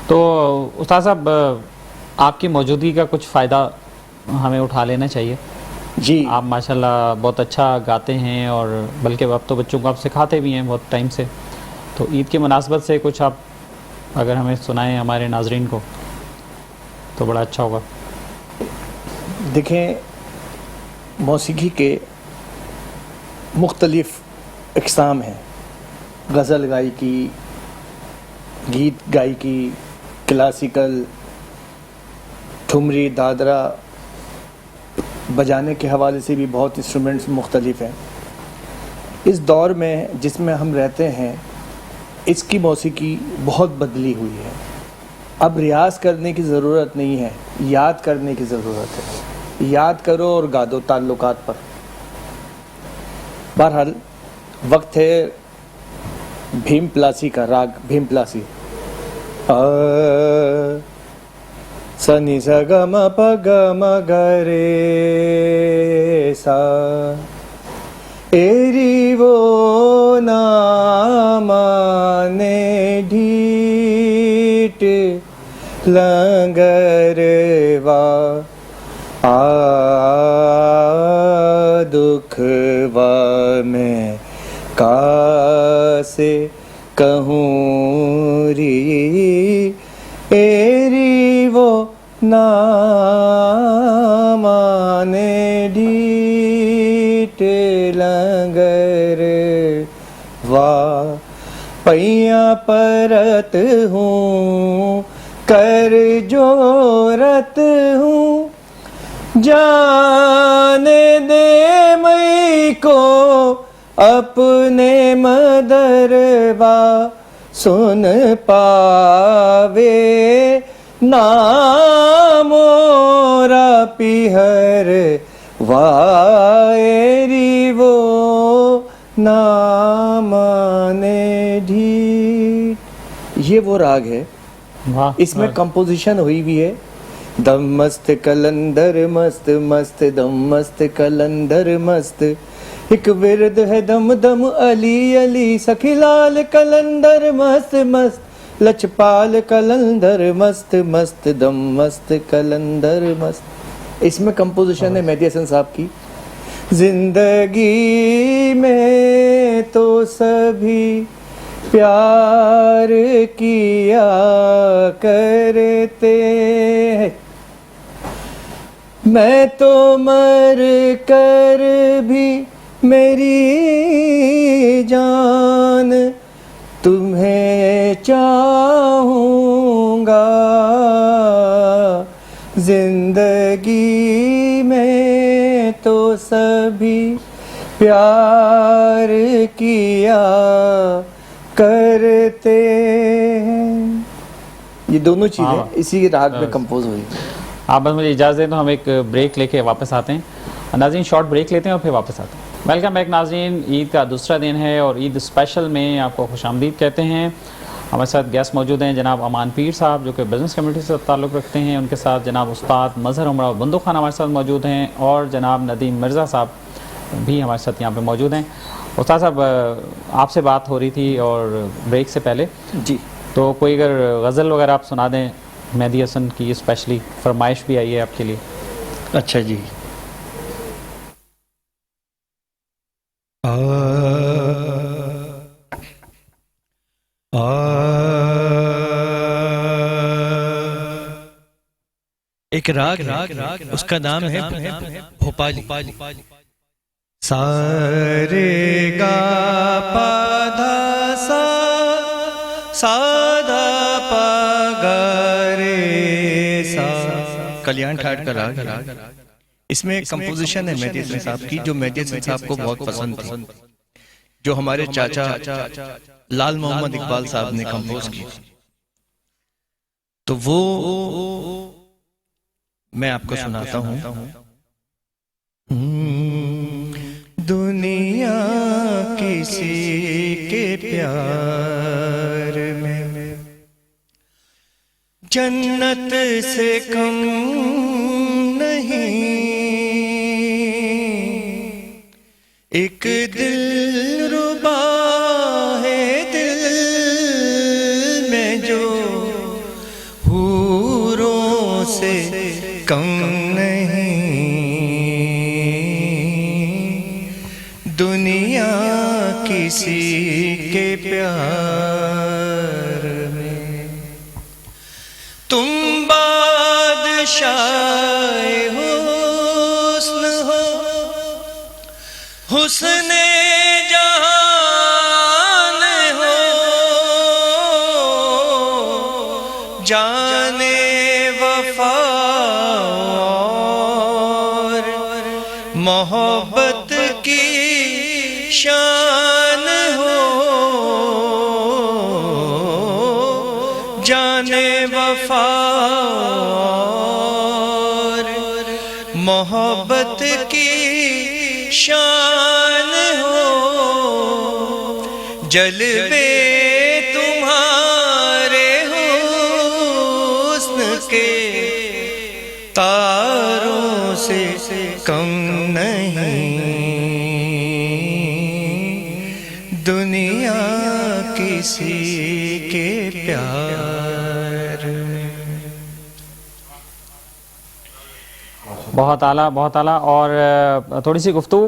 तो उस्ताद साहब, आपकी मौजूदगी का कुछ फ़ायदा हमें उठा लेना चाहिए। जी। आप माशाल्लाह बहुत अच्छा गाते हैं, और बल्कि अब तो बच्चों को आप सिखाते भी हैं बहुत टाइम से। तो ईद की मुनासबत से कुछ आप अगर हमें सुनाएं हमारे नाजरीन को तो बड़ा अच्छा होगा। देखें, मौसीकी के मुख्तलिफ़ अक़साम हैं। गज़ल गायकी, गीत गायकी, क्लासिकल, ठुमरी, दादरा, बजाने के हवाले से भी बहुत इंस्ट्रूमेंट्स मुख्तलिफ़ हैं। इस दौर में जिसमें हम रहते हैं, इसकी मौसीकी बहुत बदली हुई है। अब रियाज़ करने की ज़रूरत नहीं है, याद करने की ज़रूरत है। याद करो और गा दो ताल्लुकात पर। बहरहाल वक्त है भीम प्लासी का, राग भीम प्लासी। सा नि सा ग म प ग म ग रे सा, एरी वो ना माने ढीठ लंगरवा, आ दुखवा में कासे कहूँ री, एरी वो ना माने ढीठ लंगर वा, पैया परत हूँ कर जोरत हूँ, जाने दे मई को अपने मदरवा, सुन पावे ना मोरा पिहर वायरी वो ना माने ढीठ। ये वो राग है, इसमें कंपोजिशन हुई भी है। दम मस्त कलंदर मस्त मस्त, दम मस्त कलंदर मस्त, एक विरद है दम दम अली अली, सखी लाल कलंदर मस्त मस्त, लचपाल कलंदर मस्त मस्त, दम मस्त कलंदर मस्त। इसमें कंपोजिशन है मेहदी हसन साहब की। जिंदगी में तो सभी प्यार किया करते हैं, मैं तो मर कर भी मेरी जान तुम्हें चाहूँगा, जिंदगी में तो सभी प्यार किया करते हैं। ये दोनों चीज़ें इसी राग में कंपोज हुई। आप बस मुझे इजाज़त दें तो हम एक ब्रेक लेके वापस आते हैं। नाज़रीन, शॉर्ट ब्रेक लेते हैं और फिर वापस आते हैं। वेलकम बैक नाज़रीन। ईद का दूसरा दिन है और ईद स्पेशल में आपको खुशामदीद कहते हैं। हमारे साथ गेस्ट मौजूद हैं जनाब अमान पीर साहब, जो कि बिज़नेस कम्युनिटी से ताल्लुक़ रखते हैं। उनके साथ जनाब उस्ताद मज़हर उमरा बंदूक खान हमारे साथ मौजूद हैं, और जनाब नदीम मिर्ज़ा साहब भी हमारे साथ यहाँ पे मौजूद हैं। उस्ताद साहब, आपसे बात हो रही थी और ब्रेक से पहले जी, तो कोई अगर गज़ल वगैरह आप सुना दें, मेहदी हसन की स्पेशली फरमाइश भी आई है आपके लिए। अच्छा जी। एक राग उसका नाम है भोपाली। सारे गा पा धा सा, साधा पा गा रे सा, कल्याण ठाट का राग। इसमें एक कंपोजिशन है मेहदी हसन साहब की, जो मेहदी हसन साहब को बहुत पसंद थी, जो हमारे चाचा लाल मोहम्मद इकबाल साहब ने कंपोज की। तो वो मैं आपको सुनाता हूँ। दुनिया किसी के प्यार में जन्नत से कम नहीं, एक दिलरुबा है दिल में जो से कम नहीं, दुनिया किसी के प्यार में। तुम बादशाह हुस्न हो, हुस्ने जहान हो, जाने वफा और मोहब्बत की शान हो, जाने वफा और मोहब्बत की शान हो। जलवे तुम्हारे हुस्न के तारों से कम नहीं, दुनिया किसी के प्यार में। बहुत आला, बहुत आला। और थोड़ी सी गुफ्तगू